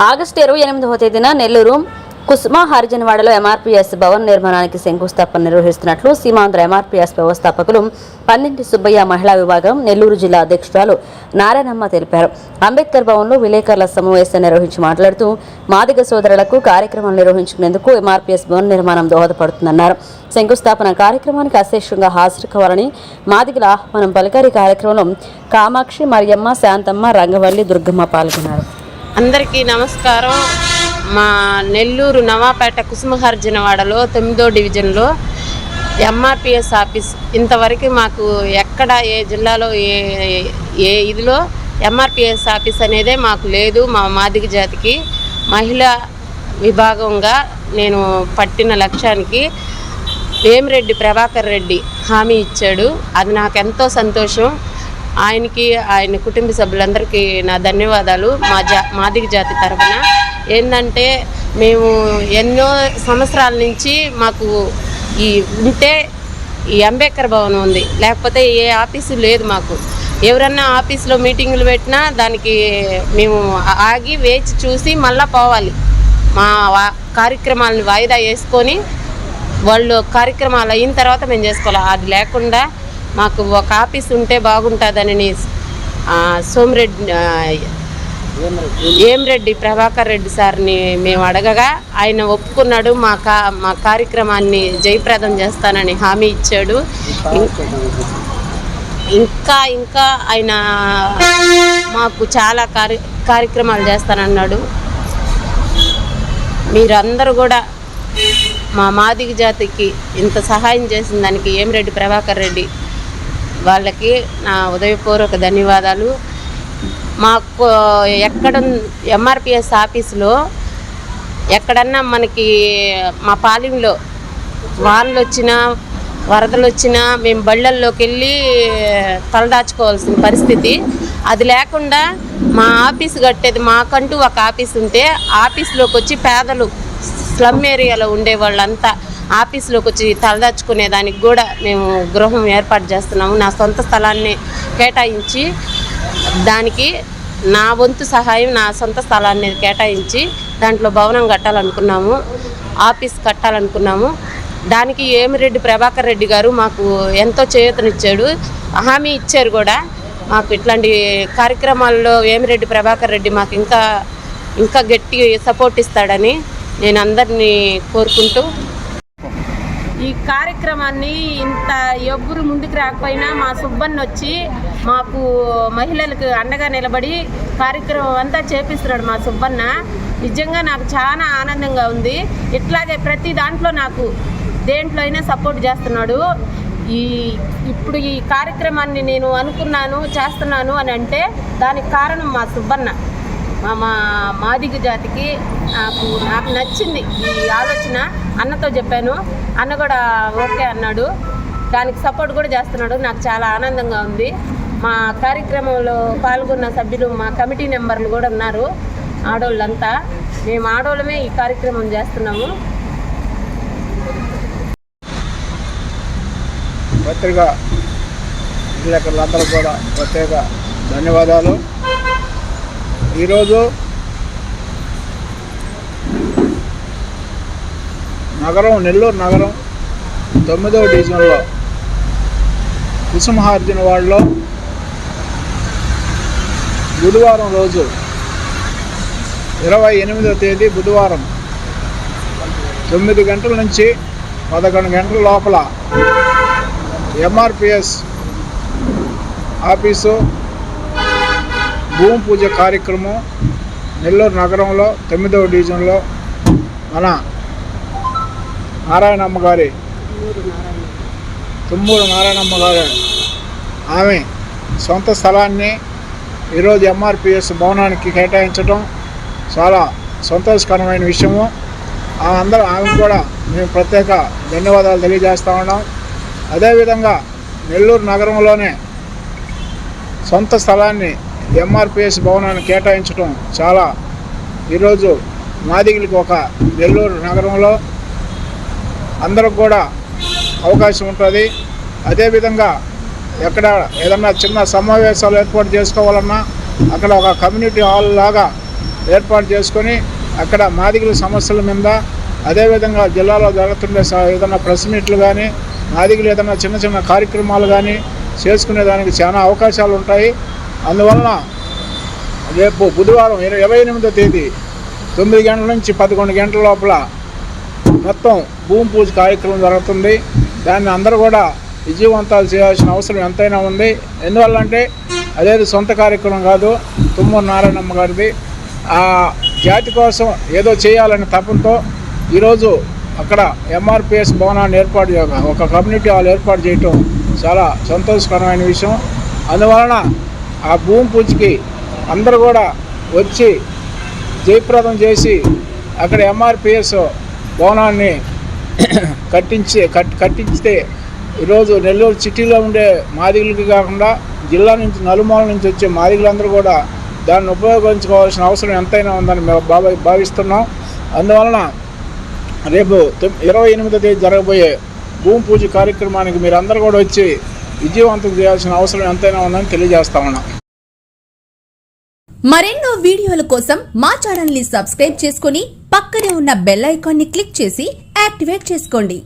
August 28వ తేదీన నెల్లూరు కుసుమ హరిజనవాడలో MRPS Bhavan నిర్మాణానికి శంకుస్థాపన నిర్వహిస్తున్నట్లు సీమాంధ్ర ఎంఆర్పీఎస్ వ్యవస్థాపకులు పందింటి సుబ్బయ్య మహిళా విభాగం నెల్లూరు జిల్లా అధ్యక్షురాలు నారాయణమ్మ తెలిపారు. అంబేద్కర్ భవన్లో విలేకరుల సమావేశం నిర్వహించి మాట్లాడుతూ మాదిగ సోదరులకు కార్యక్రమాలు నిర్వహించుకునేందుకు ఎంఆర్పీఎస్ భవన్ నిర్మాణం దోహదపడుతుందన్నారు. శంకుస్థాపన కార్యక్రమానికి అశేషంగా హాజరు కావాలని మాదిగల ఆహ్వానం పలికారు. కార్యక్రమంలో కామాక్షి, మరియమ్మ, శాంతమ్మ, రంగవల్లి, దుర్గమ్మ పాల్గొన్నారు. అందరికీ నమస్కారం. మా నెల్లూరు నవాపేట కుసుమహర్జనవాడలో 9వ డివిజన్లో ఎంఆర్పీఎస్ ఆఫీస్ ఇంతవరకు మాకు ఎక్కడ ఏ జిల్లాలో ఏ ఇదిలో ఎంఆర్పీఎస్ ఆఫీస్ అనేదే మాకు లేదు. మా మాదిగ జాతికి మహిళా విభాగంగా నేను పట్టిన లక్ష్యానికి వేమిరెడ్డి ప్రభాకర్ రెడ్డి హామీ ఇచ్చాడు. అది నాకు ఎంతో సంతోషం. ఆయనకి, ఆయన కుటుంబ సభ్యులందరికీ నా ధన్యవాదాలు. మాదిగ జాతి తరఫున ఏంటంటే మేము ఎన్నో సంవత్సరాల నుంచి మాకు ఈ అంబేద్కర్ భవన్ ఉంది, లేకపోతే ఏ ఆఫీసు లేదు మాకు. ఎవరన్నా ఆఫీసులో మీటింగులు పెట్టినా దానికి మేము ఆగి వేచి చూసి మళ్ళీ పోవాలి. మా కార్యక్రమాలను వాయిదా వేసుకొని వాళ్ళు కార్యక్రమాలు అయిన తర్వాత మేము చేసుకోవాలి. అది లేకుండా మాకు ఒక ఆఫీస్ ఉంటే బాగుంటుందని వేమిరెడ్డి ప్రభాకర్ రెడ్డి సార్ని మేము అడగగా ఆయన ఒప్పుకున్నాడు. మా కార్యక్రమాన్ని జయప్రదం చేస్తానని హామీ ఇచ్చాడు. ఇంకా ఆయన మాకు చాలా కార్యక్రమాలు చేస్తానన్నాడు. మీరందరూ కూడా మా మాదిగ జాతికి ఇంత సహాయం చేసిన దానికి వేమిరెడ్డి ప్రభాకర్ రెడ్డి వాళ్ళకి నా ఉదయపూర్వక ధన్యవాదాలు. మాకు ఎక్కడ ఎంఆర్పీఎస్ ఆఫీసులో ఎక్కడన్నా మనకి మా పాలెంలో వానలు వచ్చినా వరదలు వచ్చినా మేము బళ్ళల్లోకి వెళ్ళి తలదాచుకోవాల్సిన పరిస్థితి. అది లేకుండా మా ఆఫీసు కట్టేది, మాకంటూ ఒక ఆఫీస్ ఉంటే ఆఫీసులోకి వచ్చి పేదలు స్లమ్ ఏరియాలో ఉండే వాళ్ళంతా ఆఫీసులోకి వచ్చి తలదాచుకునే దానికి కూడా మేము గృహం ఏర్పాటు చేస్తున్నాము. నా సొంత స్థలాన్ని కేటాయించి దానికి నా వంతు సహాయం, నా సొంత స్థలాన్ని కేటాయించి దాంట్లో భవనం కట్టాలనుకున్నాము, ఆఫీస్ కట్టాలనుకున్నాము. దానికి వేమిరెడ్డి ప్రభాకర్ రెడ్డి గారు మాకు ఎంతో చేయూతనిచ్చాడు, హామీ ఇచ్చారు కూడా. మాకు ఇట్లాంటి కార్యక్రమాల్లో వేమిరెడ్డి ప్రభాకర్ రెడ్డి మాకు ఇంకా గట్టి సపోర్ట్ ఇస్తాడని నేను అందరినీ కోరుకుంటూ ఈ కార్యక్రమాన్ని ఇంత ఎవ్వరు ముందుకు రాకపోయినా మా సుబ్బన్న వచ్చి మాకు మహిళలకు అండగా నిలబడి కార్యక్రమం అంతా చేపిస్తున్నాడు మా సుబ్బన్న. నిజంగా నాకు చాలా ఆనందంగా ఉంది. ఇట్లాగే ప్రతి దాంట్లో నాకు దేంట్లో అయినా సపోర్ట్ చేస్తున్నాడు. ఇప్పుడు ఈ కార్యక్రమాన్ని నేను అనుకున్నాను, చేస్తున్నాను అని అంటే దానికి కారణం మా సుబ్బన్న. మా మాదిగ జాతికి నాకు నచ్చింది ఈ ఆలోచన. అన్నతో చెప్పాను, అన్న కూడా ఓకే అన్నాడు. దానికి సపోర్ట్ కూడా చేస్తున్నాడు. నాకు చాలా ఆనందంగా ఉంది. మా కార్యక్రమంలో పాల్గొన్న సభ్యులు, మా కమిటీ మెంబర్లు కూడా ఉన్నారు, ఆడవాళ్ళంతా. మేము ఆడవాళ్ళమే ఈ కార్యక్రమం చేస్తున్నాము. పత్రికా విలేకరులందరూ కూడా ప్రత్యేక ధన్యవాదాలు. ఈరోజు నెల్లూరు నగరం 9వ డివిజన్లో కుసుమహర్జనవాడలో బుధవారం రోజు 28వ తేదీ బుధవారం 9 గంటల నుంచి 11 గంటల లోపల ఎంఆర్పీఎస్ ఆఫీసు భూమి పూజ కార్యక్రమం నెల్లూరు నగరంలో 9వ డివిజన్లో మన నారాయణమ్మ గారి తుమ్మూరు నారాయణమ్మ గారి ఆమె సొంత స్థలాన్ని ఈరోజు ఎంఆర్పీఎస్ భవనానికి కేటాయించడం చాలా సంతోషకరమైన విషయము. ఆమె కూడా మేము ప్రత్యేక ధన్యవాదాలు తెలియజేస్తూ ఉన్నాం. అదేవిధంగా నెల్లూరు నగరంలోనే సొంత స్థలాన్ని ఎంఆర్పీఎస్ భవనాన్ని కేటాయించడం చాలా ఈరోజు మాదిగలకి ఒక నెల్లూరు నగరంలో అందరికి కూడా అవకాశం ఉంటుంది. అదేవిధంగా ఎక్కడ ఏదన్నా చిన్న సమావేశాలు ఏర్పాటు చేసుకోవాలన్నా అక్కడ ఒక కమ్యూనిటీ హాల్ లాగా ఏర్పాటు చేసుకొని అక్కడ మాదిగల సమస్యల మీద, అదేవిధంగా జిల్లాలో జరుగుతుండే ఏదైనా ప్రెస్ మీట్లు కానీ, మాదిగలు ఏదైనా చిన్న చిన్న కార్యక్రమాలు కానీ చేసుకునేదానికి చాలా అవకాశాలు ఉంటాయి. అందువలన రేపు బుధవారం 28వ తేదీ 9 గంటల నుంచి 11 గంటల లోపల మొత్తం భూమి పూజ కార్యక్రమం జరుగుతుంది. దాన్ని అందరూ కూడా విజయవంతాలు చేయాల్సిన అవసరం ఎంతైనా ఉంది. ఎందువల్లంటే అదేది సొంత కార్యక్రమం కాదు, తుమ్మూరు నారాయణమ్మ గారిది. ఆ జాతి కోసం ఏదో చేయాలనే తపంతో ఈరోజు అక్కడ ఎంఆర్పిఎస్ భవనాన్ని ఏర్పాటు ఒక కమ్యూనిటీ హాల్ ఏర్పాటు చేయటం చాలా సంతోషకరమైన విషయం. అందువలన ఆ భూమి పూజకి అందరూ కూడా వచ్చి జయప్రదం చేసి అక్కడ ఎంఆర్పిఎస్ భవనాన్ని కట్టించితే ఈరోజు నెల్లూరు సిటీలో ఉండే మాదిగలకి కాకుండా జిల్లా నుంచి నలుమూల నుంచి వచ్చే మాదిగలందరూ కూడా దాన్ని ఉపయోగించుకోవాల్సిన అవసరం ఎంతైనా ఉందని మేము భావిస్తున్నాం. అందువలన రేపు 28వ తేదీ జరగబోయే భూమి పూజ కార్యక్రమానికి మీరు అందరూ కూడా వచ్చి విజయవంతం చేయాల్సిన అవసరం ఎంతైనా ఉందని తెలియజేస్తా ఉన్నాం. మరెన్నో వీడియోల కోసం మా ఛానల్ ని సబ్స్క్రైబ్ చేసుకుని పక్కనే ఉన్న బెల్ ఐకాన్ ని క్లిక్ చేసి యాక్టివేట్ చేసుకోండి.